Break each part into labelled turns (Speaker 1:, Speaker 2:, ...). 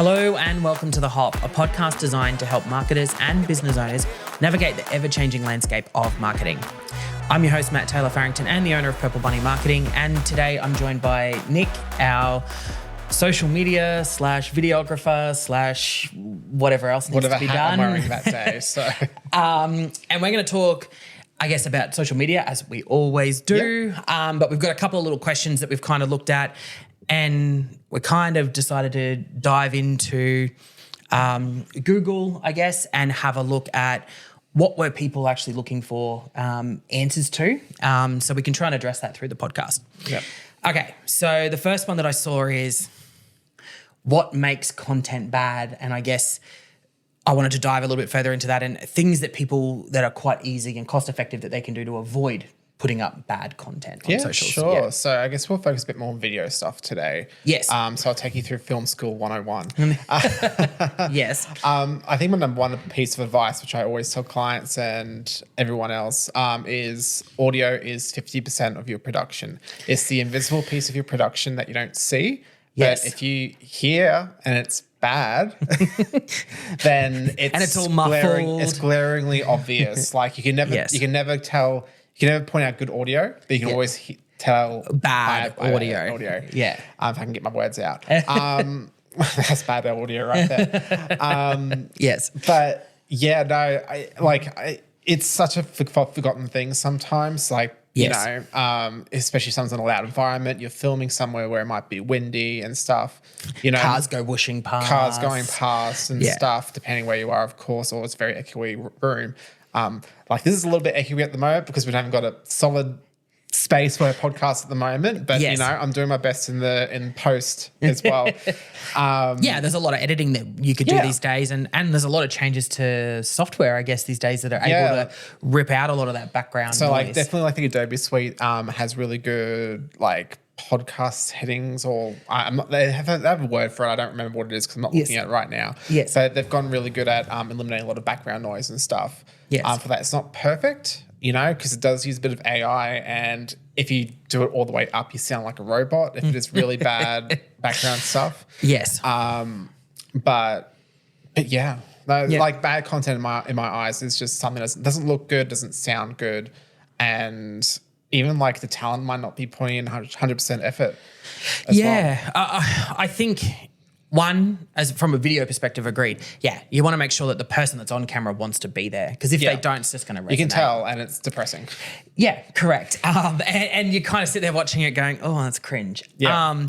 Speaker 1: Hello and welcome to The Hop, a podcast designed to help marketers and business owners navigate the ever-changing landscape of marketing. I'm your host, Matt Taylor Farrington, and the owner of Purple Bunny Marketing. And today I'm joined by Nick, our social media / videographer / whatever else needs to be done.
Speaker 2: Whatever hat I'm wearing that day. So,
Speaker 1: and we're going to talk, I guess, about social media as we always do.
Speaker 2: Yep.
Speaker 1: But we've got a couple of little questions that we've kind of looked at, and we kind of decided to dive into Google, I guess, and have a look at what were people actually looking for answers to. So we can try and address that through the podcast.
Speaker 2: Yep.
Speaker 1: Okay, so the first one that I saw is what makes content bad? And I guess I wanted to dive a little bit further into that and things that people that are quite easy and cost effective that they can do to avoid putting up bad content on socials.
Speaker 2: Sure.
Speaker 1: Yeah.
Speaker 2: So I guess we'll focus a bit more on video stuff today.
Speaker 1: Yes.
Speaker 2: So I'll take you through Film School 101.
Speaker 1: Yes.
Speaker 2: I think my number one piece of advice, which I always tell clients and everyone else, is audio is 50% of your production. It's the invisible piece of your production that you don't see.
Speaker 1: Yes.
Speaker 2: But if you hear and it's bad, then it's
Speaker 1: And it's all muffled.
Speaker 2: It's glaringly obvious. Like you can never tell. You can never point out good audio, but you can always tell
Speaker 1: Bad audio. Yeah.
Speaker 2: If I can get my words out. That's bad audio right there.
Speaker 1: Yes.
Speaker 2: But yeah, no, it's such a forgotten thing sometimes. Like,
Speaker 1: Yes.
Speaker 2: you know, especially someone's in a loud environment, you're filming somewhere where it might be windy and stuff. You know,
Speaker 1: Cars go whooshing past.
Speaker 2: Cars going past and stuff, depending where you are, of course, or it's a very echoey room. Like this is a little bit echoey at the moment because we haven't got a solid space for a podcast at the moment, but
Speaker 1: Yes.
Speaker 2: you know, I'm doing my best in post as well.
Speaker 1: There's a lot of editing that you could do these days, and there's a lot of changes to software, I guess, these days that are able to rip out a lot of that background
Speaker 2: So
Speaker 1: noise.
Speaker 2: like definitely like the Adobe Suite has really good like podcast settings, or they have a word for it. I don't remember what it is because I'm not looking at it right now.
Speaker 1: Yes.
Speaker 2: So they've gone really good at eliminating a lot of background noise and stuff.
Speaker 1: Yes.
Speaker 2: For that, it's not perfect, you know, because it does use a bit of AI, and if you do it all the way up, you sound like a robot. If it is really bad background stuff.
Speaker 1: Yes.
Speaker 2: But yeah. No, like bad content in my eyes is just something that doesn't look good, doesn't sound good, and even like the talent might not be putting in 100% effort as well.
Speaker 1: I think one, as from a video perspective, agreed. Yeah, you want to make sure that the person that's on camera wants to be there, because if they don't, it's just going to resonate.
Speaker 2: You can tell, and it's depressing.
Speaker 1: Yeah, correct. And you kind of sit there watching it going, oh, that's cringe.
Speaker 2: Yeah.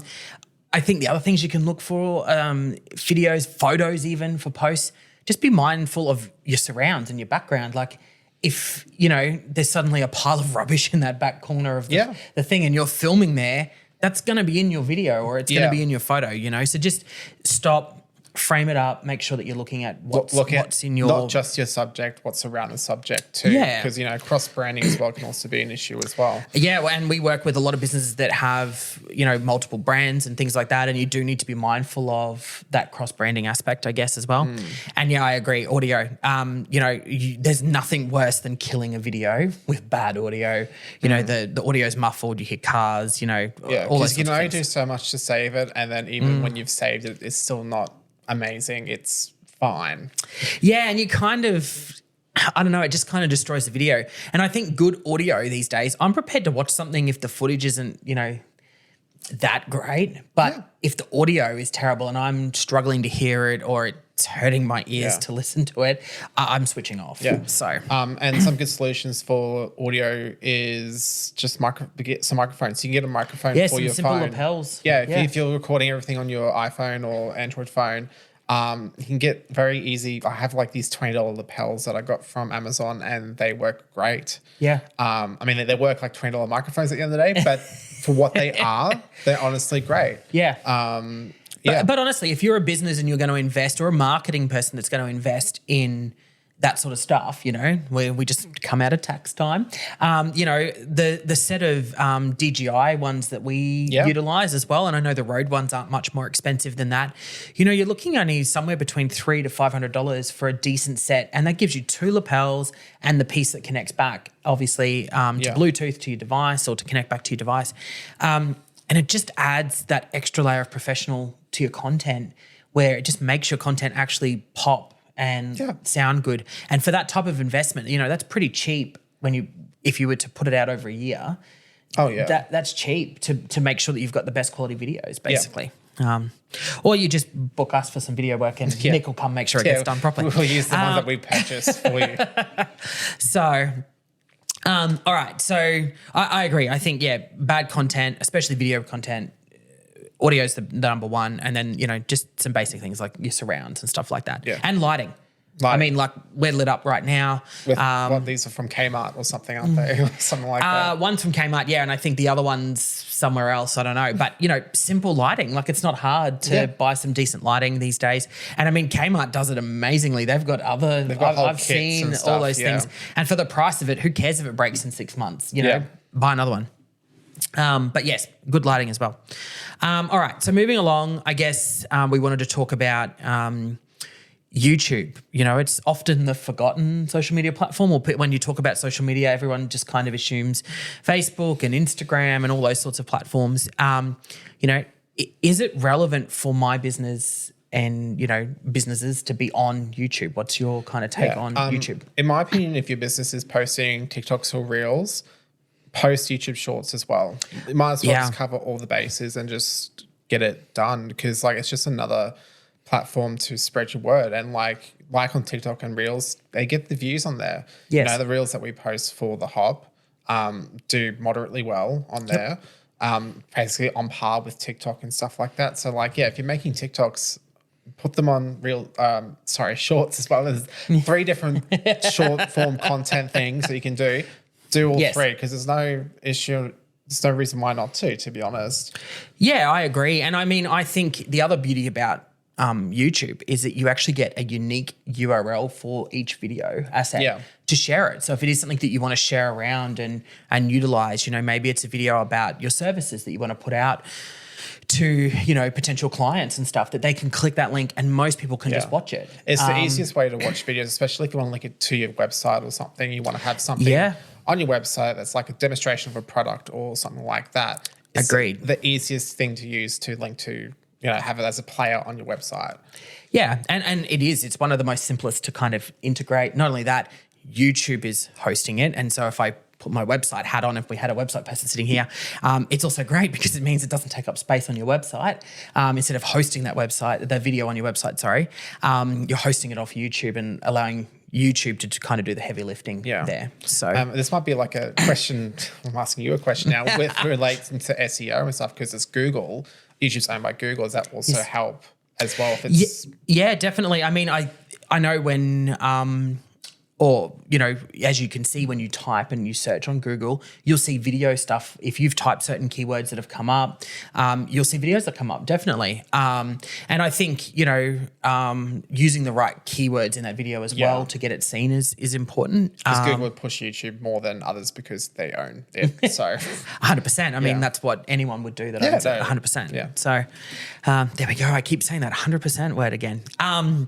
Speaker 1: I think the other things you can look for, videos, photos even for posts, just be mindful of your surrounds and your background. Like if, you know, there's suddenly a pile of rubbish in that back corner of the thing and you're filming there, that's going to be in your video or it's going to be in your photo, you know? So just stop, frame it up, make sure that you're looking at what's in your...
Speaker 2: Not just your subject, what's around the subject too.
Speaker 1: Yeah.
Speaker 2: Because, you know, cross-branding as well can also be an issue as well.
Speaker 1: Yeah, well, and we work with a lot of businesses that have, you know, multiple brands and things like that, and you do need to be mindful of that cross-branding aspect, I guess, as well. And yeah, I agree, audio. You know, there's nothing worse than killing a video with bad audio. You know, the audio's muffled, you hear cars, you know, all those
Speaker 2: because you can only
Speaker 1: things.
Speaker 2: do so much to save it, and then even when you've saved it, it's still not amazing. It's fine.
Speaker 1: Yeah, and you kind of, I don't know, it just kind of destroys the video. And I think good audio these days, I'm prepared to watch something if the footage isn't, you know, that great. But if the audio is terrible and I'm struggling to hear it or it's hurting my ears to listen to it, I'm switching off.
Speaker 2: Yeah.
Speaker 1: So,
Speaker 2: and some good solutions for audio is just get some microphones. You can get a microphone for
Speaker 1: some
Speaker 2: your
Speaker 1: simple
Speaker 2: phone.
Speaker 1: lapels.
Speaker 2: Yeah, if you're recording everything on your iPhone or Android phone, you can get very easy. I have like these $20 lapels that I got from Amazon, and they work great.
Speaker 1: Yeah.
Speaker 2: I mean, they work like $20 microphones at the end of the day, but for what they are, they're honestly great.
Speaker 1: Yeah. But honestly, if you're a business and you're going to invest, or a marketing person that's going to invest in that sort of stuff, you know, where we just come out of tax time, you know, the set of DJI ones that we utilize as well, and I know the Rode ones aren't much more expensive than that, you know, you're looking only somewhere between $300 to $500 for a decent set, and that gives you two lapels and the piece that connects back, obviously, to Bluetooth to your device or to connect back to your device. And it just adds that extra layer of professional to your content where it just makes your content actually pop and sound good. And for that type of investment, you know, that's pretty cheap if you were to put it out over a year.
Speaker 2: Oh yeah.
Speaker 1: That's cheap to make sure that you've got the best quality videos, basically. Or you just book us for some video work and Nick will come make sure it gets done properly.
Speaker 2: We'll use the ones that we purchase for you.
Speaker 1: So, all right. So I agree. I think, bad content, especially video content, audio is the number one. And then, you know, just some basic things like your surrounds and stuff like that.
Speaker 2: Yeah.
Speaker 1: And lighting. I mean, like we're lit up right now.
Speaker 2: With these are from Kmart or something, aren't they? Something like that.
Speaker 1: One's from Kmart, and I think the other one's somewhere else. I don't know. But, you know, simple lighting. Like it's not hard to buy some decent lighting these days. And I mean, Kmart does it amazingly. They've got I've seen all those things. And for the price of it, who cares if it breaks in 6 months? You know, buy another one. But yes, good lighting as well. All right. So moving along, I guess we wanted to talk about YouTube. You know, it's often the forgotten social media platform. Or when you talk about social media, everyone just kind of assumes Facebook and Instagram and all those sorts of platforms. You know, is it relevant for my business and, you know, businesses to be on YouTube? What's your kind of take on YouTube?
Speaker 2: In my opinion, if your business is posting TikToks or Reels, post YouTube Shorts as well. You might as well just cover all the bases and just get it done, because like it's just another platform to spread your word. And like on TikTok and Reels, they get the views on there.
Speaker 1: Yes.
Speaker 2: You know, the Reels that we post for the Hop do moderately well on there, basically on par with TikTok and stuff like that. So like, if you're making TikToks, put them on Shorts as well. There's 3 different short form content things that you can do. Do all 3, because there's no issue. There's no reason why not to be honest.
Speaker 1: Yeah, I agree. And I mean, I think the other beauty about YouTube is that you actually get a unique URL for each video asset to share it. So if it is something that you want to share around and utilize, you know, maybe it's a video about your services that you want to put out to, you know, potential clients and stuff, that they can click that link and most people can just watch it.
Speaker 2: It's the easiest way to watch videos, especially if you want to link it to your website or something. You want to have something on your website that's like a demonstration of a product or something like that. It's
Speaker 1: Agreed.
Speaker 2: The easiest thing to use to link to, you know, have it as a player on your website.
Speaker 1: Yeah, and it is. It's one of the most simplest to kind of integrate. Not only that, YouTube is hosting it. And so if I put my website hat on, if we had a website person sitting here, it's also great because it means it doesn't take up space on your website. Instead of hosting that website, the video on your website, you're hosting it off YouTube and allowing YouTube to kind of do the heavy lifting there. So
Speaker 2: this might be like a question. I'm asking you a question now with relating to SEO and stuff, because it's Google. YouTube's owned by Google. Does that also help as well? If it's
Speaker 1: yeah, definitely. I mean, I know when or, you know, as you can see when you type and you search on Google, you'll see video stuff. If you've typed certain keywords that have come up, you'll see videos that come up, definitely. And I think, you know, using the right keywords in that video as well to get it seen is important.
Speaker 2: Because Google would push YouTube more than others because they own it. So
Speaker 1: 100%. I mean, that's what anyone would do that owns it, 100%.
Speaker 2: Yeah.
Speaker 1: So there we go. I keep saying that 100% word again. All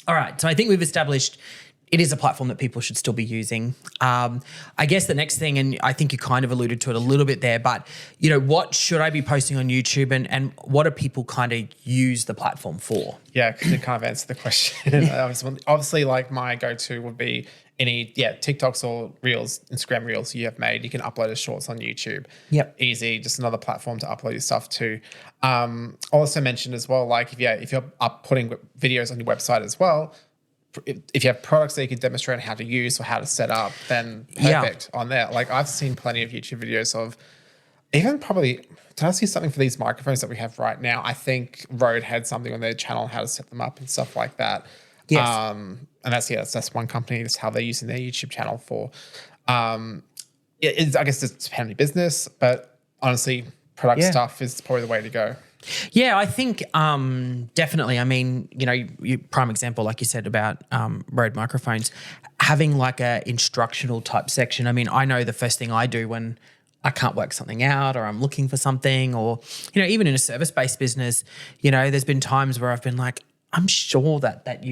Speaker 1: right. So I think we've established it is a platform that people should still be using. I guess the next thing, and I think you kind of alluded to it a little bit there, but, you know, what should I be posting on YouTube and what do people kind of use the platform for?
Speaker 2: Yeah, because you kind of answered the question. Obviously, like my go-to would be any, TikToks or Reels, Instagram Reels you have made. You can upload as shorts on YouTube.
Speaker 1: Yep.
Speaker 2: Easy, just another platform to upload your stuff to. Also mentioned as well, like if you're putting videos on your website as well, if you have products that you can demonstrate how to use or how to set up, then perfect on there. Like I've seen plenty of YouTube videos of even probably, did I see something for these microphones that we have right now? I think Rode had something on their channel, how to set them up and stuff like that.
Speaker 1: Yes.
Speaker 2: And that's one company, that's how they're using their YouTube channel for. I guess it's depending on your business, but honestly, product stuff is probably the way to go.
Speaker 1: Yeah, I think definitely. I mean, you know, prime example, like you said about Rode microphones, having like a instructional type section. I mean, I know the first thing I do when I can't work something out or I'm looking for something, or, you know, even in a service-based business, you know, there's been times where I've been like, I'm sure that button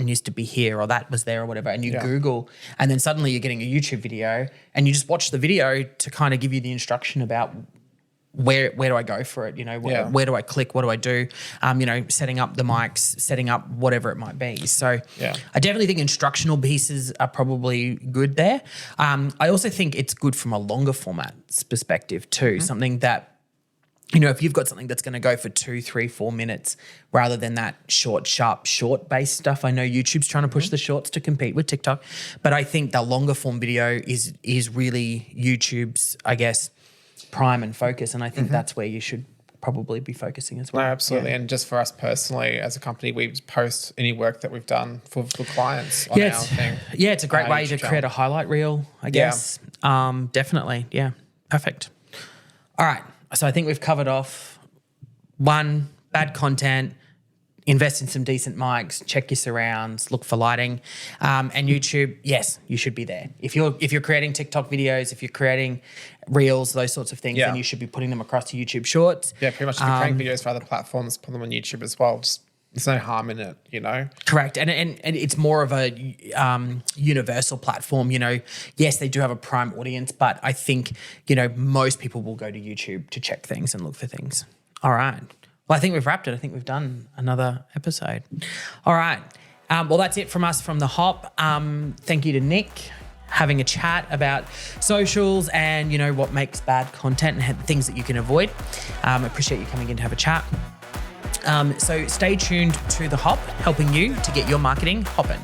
Speaker 1: used to be here or that was there or whatever. And you Google and then suddenly you're getting a YouTube video and you just watch the video to kind of give you the instruction about where do I go for it? You know, where do I click? What do I do? You know, setting up the mics, setting up whatever it might be. So I definitely think instructional pieces are probably good there. I also think it's good from a longer format perspective too, something that, you know, if you've got something that's going to go for 2, 3, 4 minutes rather than that short, sharp, short-based stuff. I know YouTube's trying to push the shorts to compete with TikTok, but I think the longer form video is really YouTube's, I guess, prime and focus, and I think that's where you should probably be focusing as well.
Speaker 2: No, absolutely. And just for us personally, as a company, we post any work that we've done for clients on our thing.
Speaker 1: Yeah, it's a great way to create a highlight reel, I guess. Definitely. Yeah, perfect. All right. So I think we've covered off 1, bad content, invest in some decent mics, check your surrounds, look for lighting, and YouTube. Yes, you should be there. If you're creating TikTok videos, if you're creating reels, those sorts of things, then you should be putting them across to YouTube Shorts.
Speaker 2: Yeah, pretty much. If you're creating videos for other platforms, put them on YouTube as well. Just there's no harm in it, you know.
Speaker 1: Correct, and it's more of a universal platform. You know, yes, they do have a prime audience, but I think, you know, most people will go to YouTube to check things and look for things. All right. Well, I think we've wrapped it. I think we've done another episode. All right. Well, that's it from us from the Hop. Thank you to Nick, having a chat about socials and, you know, what makes bad content and things that you can avoid. Appreciate you coming in to have a chat. So stay tuned to the Hop, helping you to get your marketing hopping.